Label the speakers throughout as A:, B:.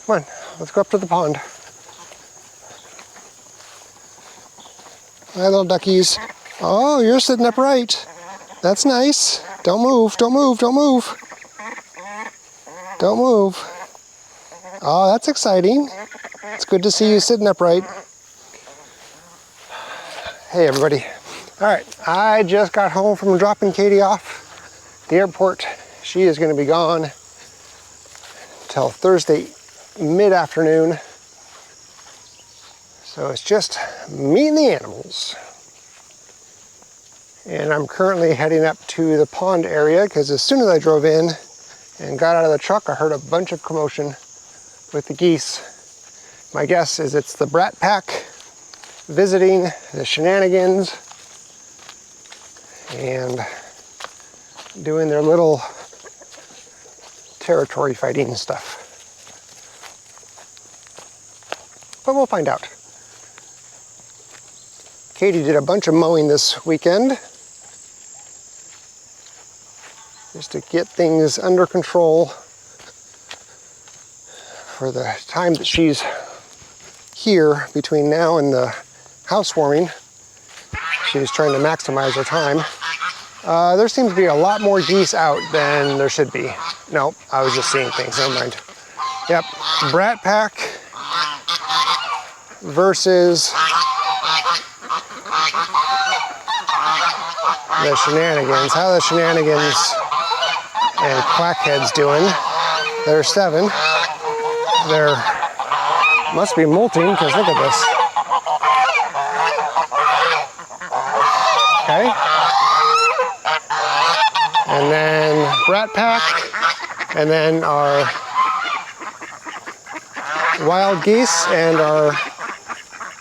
A: Come on, let's go up to the pond. Hi, little duckies. Oh, you're sitting upright. That's nice. Don't move, don't move, don't move. Don't move. Oh, that's exciting. It's good to see you sitting upright. Hey, everybody. All right, I just got home from dropping Katie off at the airport. She is going to be gone till Thursday mid-afternoon. So it's just me and the animals. And I'm currently heading up to the pond area because as soon as I drove in and got out of the truck, I heard a bunch of commotion with the geese. My guess is it's the brat pack visiting the shenanigans and doing their little territory fighting stuff. But we'll find out. Katie did a bunch of mowing this weekend just to get things under control for the time that she's here between now and the housewarming. She's trying to maximize her time. There seems to be a lot more geese out than there should be. No, I was just seeing things, never mind. Yep, brat pack versus the shenanigans. How are the shenanigans and quackheads doing? There's 7. They're must be molting because look at this. Okay. And then brat pack, and then our wild geese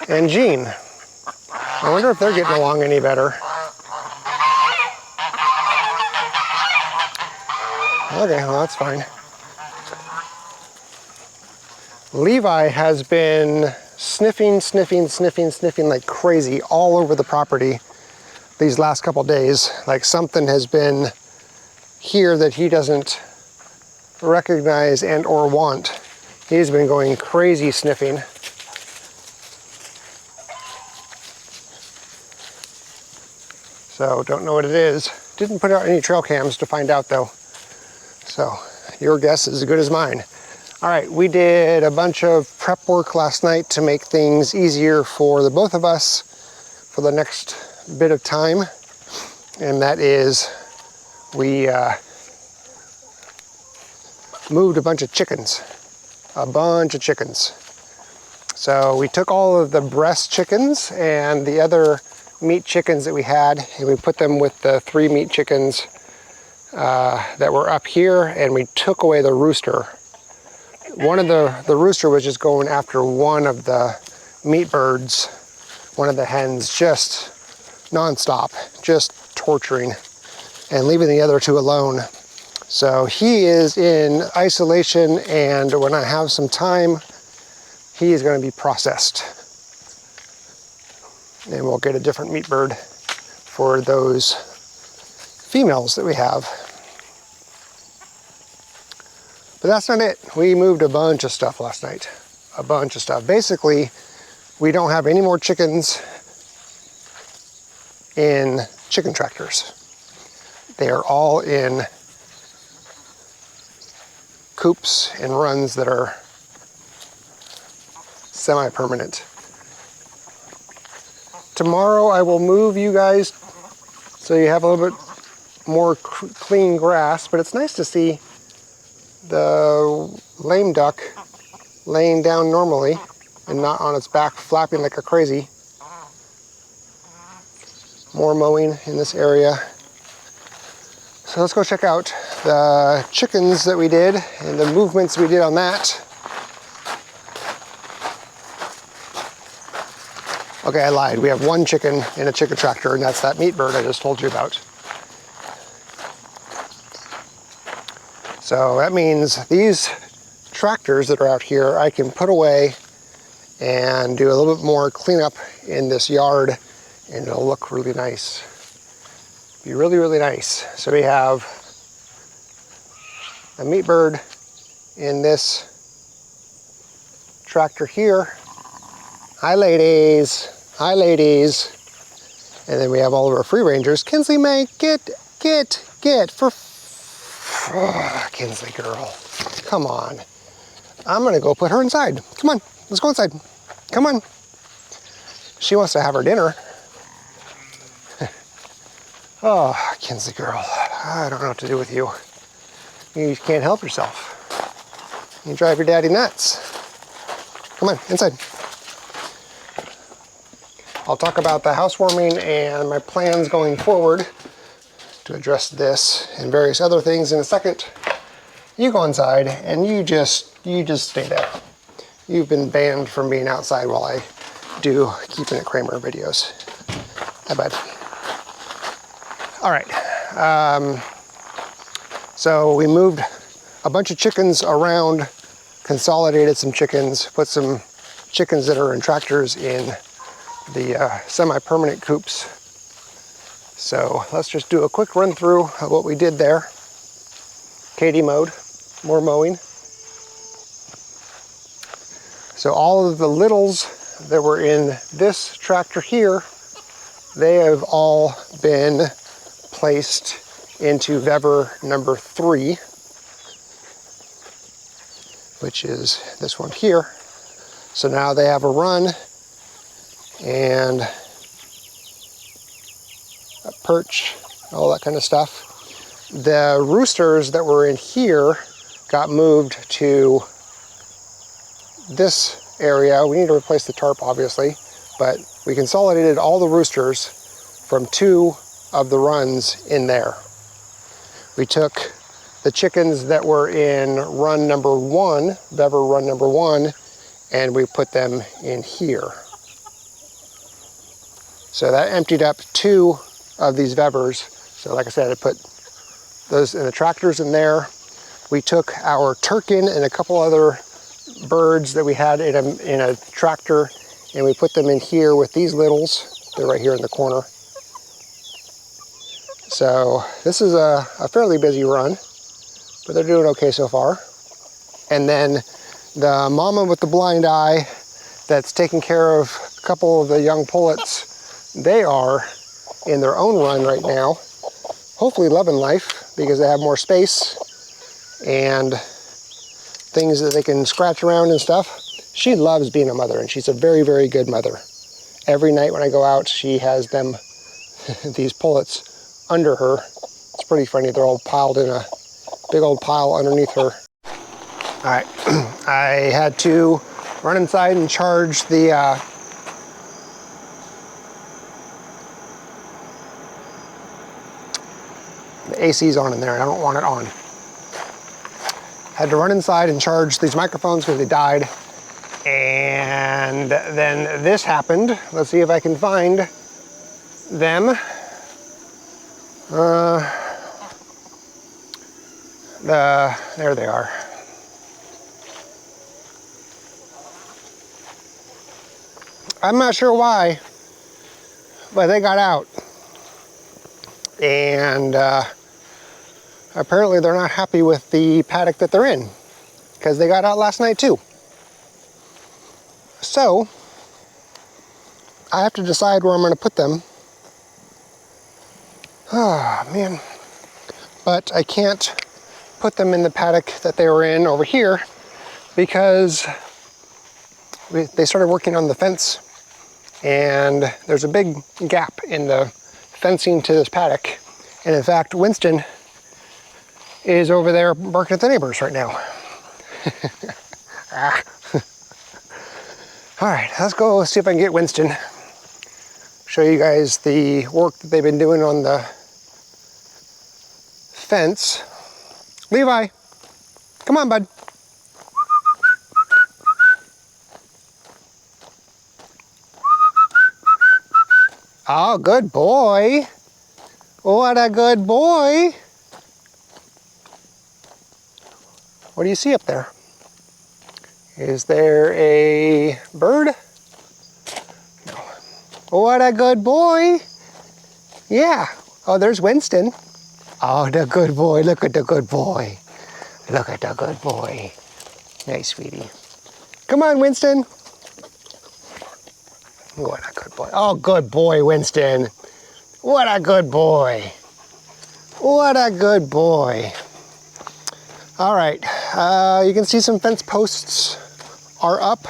A: and Jean. I wonder if they're getting along any better. Okay, well that's fine. Levi has been sniffing like crazy all over the property these last couple days. Like something has been here that he doesn't recognize and or want. He's been going crazy sniffing. So don't know what it is. Didn't put out any trail cams to find out though. So your guess is as good as mine. All right, we did a bunch of prep work last night to make things easier for the both of us for the next bit of time. And that is we moved a bunch of chickens. So we took all of the breast chickens and the other meat chickens that we had, and we put them with the 3 meat chickens that were up here, and we took away the rooster. One of the rooster was just going after one of the meat birds, one of the hens, just nonstop, just torturing and leaving the other 2 alone. So he is in isolation, and when I have some time, he is going to be processed. And we'll get a different meat bird for those females that we have. But that's not it. We moved a bunch of stuff last night. A bunch of stuff. Basically, we don't have any more chickens in chicken tractors. They are all in coops and runs that are semi-permanent. Tomorrow I will move you guys so you have a little bit more clean grass, but it's nice to see the lame duck laying down normally and not on its back flapping like a crazy. More mowing in this area. So let's go check out the chickens that we did and the movements we did on that. Okay, I lied. We have 1 chicken in a chicken tractor, and that's that meat bird I just told you about. So that means these tractors that are out here, I can put away and do a little bit more cleanup in this yard, and it'll look really nice. Be really, really nice. So we have a meat bird in this tractor here. Hi, ladies. Hi, ladies. And then we have all of our free rangers. Kinsley, May, get for... Oh, Kinsley girl, come on. I'm gonna go put her inside. Come on, let's go inside. Come on. She wants to have her dinner. Oh, Kinsley girl, I don't know what to do with you. You can't help yourself. You drive your daddy nuts. Come on, inside. I'll talk about the housewarming and my plans going forward to address this and various other things in a second. You go inside and you just stay there. You've been banned from being outside while I do Keeping It Kraemer videos. I bet. All right. So we moved a bunch of chickens around, consolidated some chickens, put some chickens that are in tractors in the semi-permanent coops. So let's just do a quick run through of what we did there. Katie mowed, more mowing. So all of the littles that were in this tractor here, they have all been placed into Vever number 3, which is this one here. So now they have a run and a perch, all that kind of stuff. The roosters that were in here got moved to this area. We need to replace the tarp, obviously, but we consolidated all the roosters from 2 of the runs in there. We took the chickens that were in run number 1, Vever run number 1, and we put them in here. So that emptied up 2 of these Vevers. So like I said, I put those in the tractors in there. We took our turkin and a couple other birds that we had in a tractor, and we put them in here with these littles. They're right here in the corner. So this is a fairly busy run, but they're doing okay so far. And then the mama with the blind eye that's taking care of a couple of the young pullets, they are in their own run right now, hopefully loving life because they have more space and things that they can scratch around and stuff. She loves being a mother, and she's a very, very good mother. Every night when I go out, she has them, these pullets, under her. It's pretty funny. They're all piled in a big old pile underneath her. All right, I had to run inside and charge the AC's on in there, and I don't want it on. Had to run inside and charge these microphones because they died. And then this happened. Let's see if I can find them. There they are. I'm not sure why, but they got out. And apparently they're not happy with the paddock that they're in, because they got out last night too. So I have to decide where I'm going to put them. Oh man. But I can't put them in the paddock that they were in over here because they started working on the fence, and there's a big gap in the fencing to this paddock. And in fact, Winston is over there barking at the neighbors right now. Ah. All right, let's go see if I can get Winston. Show you guys the work that they've been doing on the fence. Levi, come on, bud. Oh, good boy. What a good boy. What do you see up there? Is there a bird? No. What a good boy. Yeah. Oh, there's Winston. Oh, the good boy. Look at the good boy. Look at the good boy. Nice, sweetie. Come on, Winston. What a good boy. Oh, good boy, Winston. What a good boy. What a good boy. All right, you can see some fence posts are up.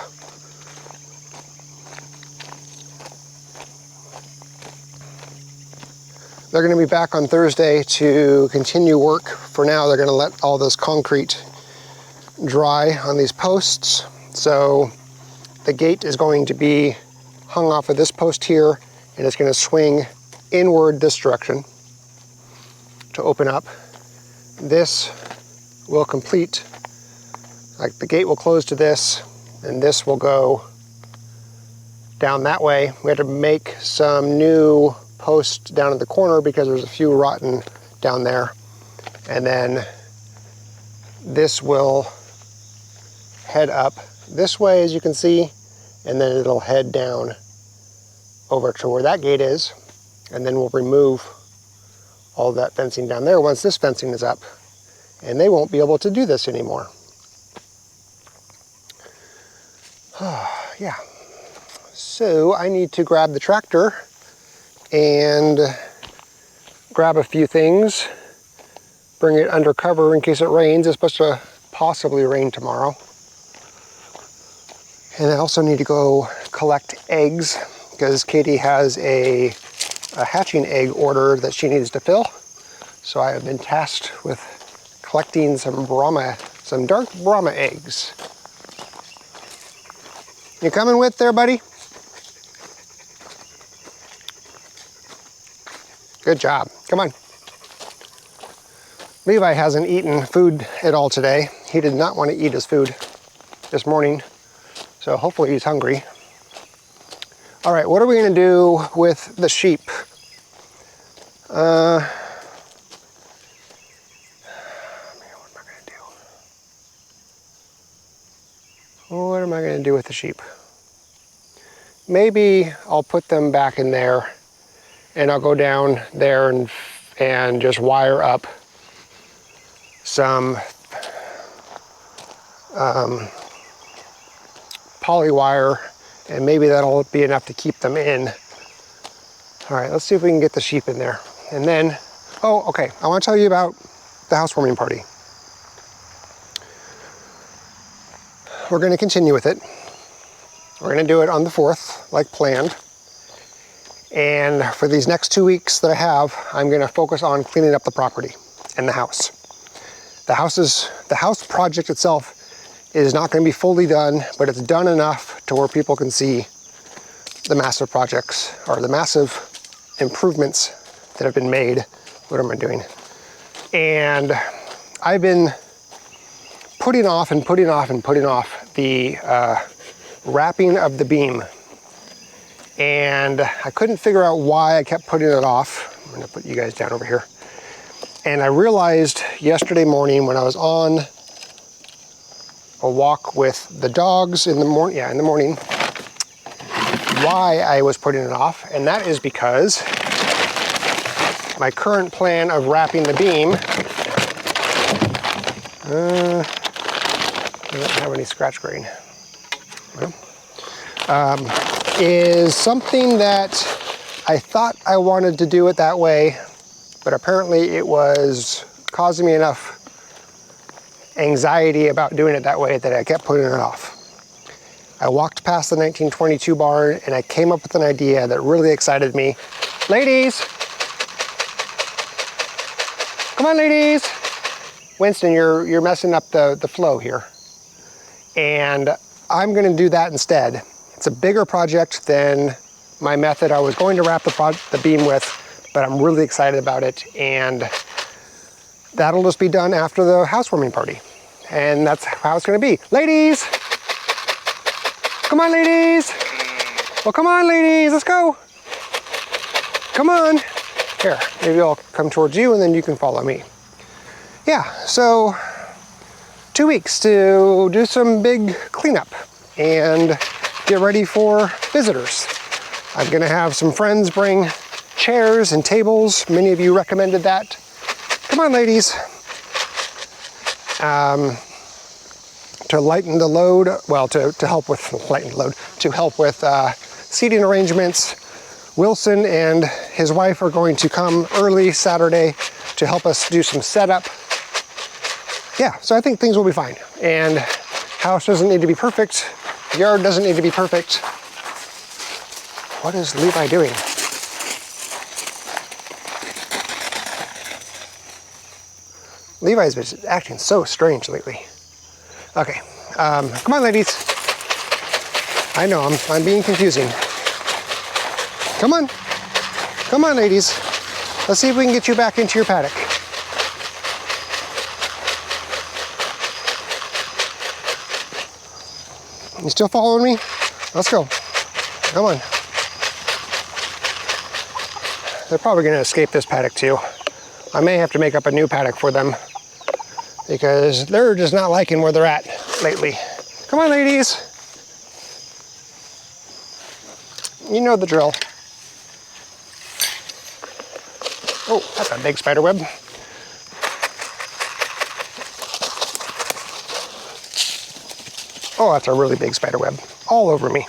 A: They're going to be back on Thursday to continue work. For now, they're going to let all this concrete dry on these posts. So the gate is going to be hung off of this post here, and it's going to swing inward this direction to open up. This will complete, like the gate will close to this, and this will go down that way. We had to make some new posts down at the corner because there's a few rotten down there. And then this will head up this way, as you can see, and then it'll head down over to where that gate is, and then we'll remove all that fencing down there once this fencing is up, and they won't be able to do this anymore. Yeah, so I need to grab the tractor and grab a few things, bring it under cover in case it rains. It's supposed to possibly rain tomorrow. And I also need to go collect eggs because Katie has a hatching egg order that she needs to fill. So I have been tasked with collecting some dark Brahma eggs. You coming with there, buddy? Good job. Come on. Levi hasn't eaten food at all today. He did not want to eat his food this morning, so hopefully he's hungry. All right, what are we going to do with the sheep? What am I going to do? What am I going to do with the sheep? Maybe I'll put them back in there, and I'll go down there and just wire up some poly wire, and maybe that'll be enough to keep them in. All right, let's see if we can get the sheep in there. And then, oh, okay, I want to tell you about the housewarming party. We're going to continue with it. We're going to do it on the 4th, like planned. And for these next 2 weeks that I have, I'm going to focus on cleaning up the property and the house. The house project itself is not going to be fully done, but it's done enough to where people can see the massive projects or the massive improvements that have been made. What am I doing? And I've been putting off the wrapping of the beam. And I couldn't figure out why I kept putting it off. I'm gonna put you guys down over here. And I realized yesterday morning when I was on a walk with the dogs in the morning, why I was putting it off. And that is because my current plan of wrapping the beam, I don't have any scratch grain. Well, is something that I thought I wanted to do it that way, but apparently it was causing me enough anxiety about doing it that way that I kept putting it off. I walked past the 1922 barn and I came up with an idea that really excited me. Ladies! Come on, ladies! Winston, you're messing up the flow here. And I'm gonna do that instead. It's a bigger project than my method I was going to wrap the beam with, but I'm really excited about it, and that'll just be done after the housewarming party. And that's how it's gonna be. Ladies! Come on, ladies! Well, come on, ladies, let's go! Come on! Here, maybe I'll come towards you and then you can follow me. Yeah, so 2 weeks to do some big cleanup and get ready for visitors. I'm gonna have some friends bring chairs and tables. Many of you recommended that. Come on, ladies. to lighten the load, well, to help with lighten the load, to help with seating arrangements. Wilson and his wife are going to come early Saturday to help us do some setup. Yeah, so I think things will be fine. And house doesn't need to be perfect. Yard doesn't need to be perfect. What is Levi doing? Levi's been acting so strange lately. Okay, come on, ladies. I know, I'm being confusing. Come on. Come on, ladies. Let's see if we can get you back into your paddock. You still following me? Let's go. Come on. They're probably going to escape this paddock too. I may have to make up a new paddock for them because they're just not liking where they're at lately. Come on, ladies. You know the drill. Oh, that's a big spider web. Oh, that's a really big spider web. All over me.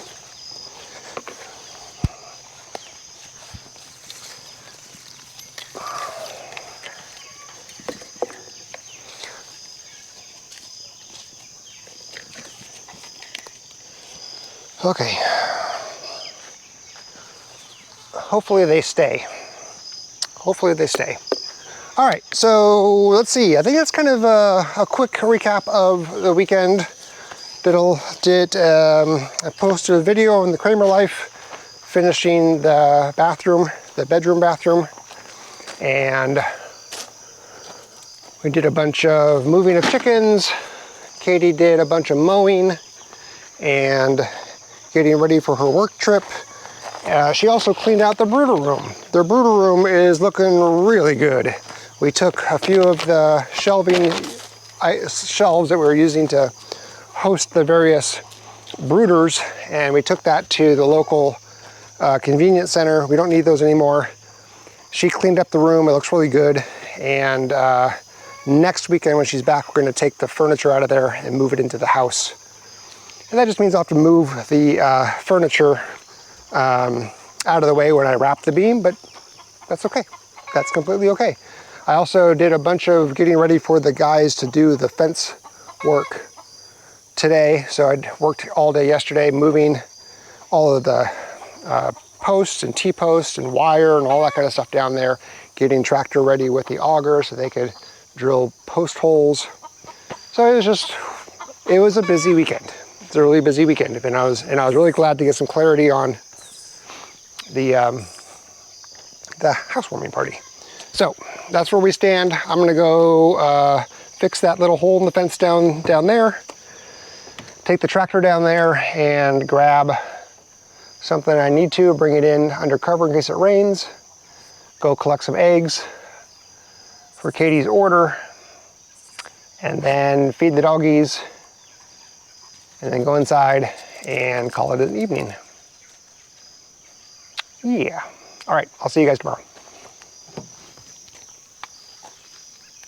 A: Okay. Hopefully they stay. Hopefully they stay. All right, so let's see. I think that's kind of a quick recap of the weekend. I posted a video on the Kraemer Life, finishing the bathroom, the bedroom bathroom, and we did a bunch of moving of chickens. Katie did a bunch of mowing and getting ready for her work trip. She also cleaned out the brooder room. The brooder room is looking really good. We took a few of the shelves that we were using to host the various brooders, and we took that to the local convenience center. We don't need those anymore. She cleaned up the room. It looks really good. And next weekend when she's back, we're going to take the furniture out of there and move it into the house. And that just means I'll have to move the furniture out of the way when I wrap the beam, but that's okay. That's completely okay. I also did a bunch of getting ready for the guys to do the fence work today. So I worked all day yesterday moving all of the posts and T-posts and wire and all that kind of stuff down there, getting tractor ready with the auger so they could drill post holes. So it was a busy weekend. It's a really busy weekend, and I was really glad to get some clarity on the housewarming party. So that's where we stand. I'm gonna go fix that little hole in the fence down there, take the tractor down there and grab something I need to, bring it in under cover in case it rains, go collect some eggs for Katie's order, and then feed the doggies, and then go inside and call it an evening. Yeah. All right, I'll see you guys tomorrow.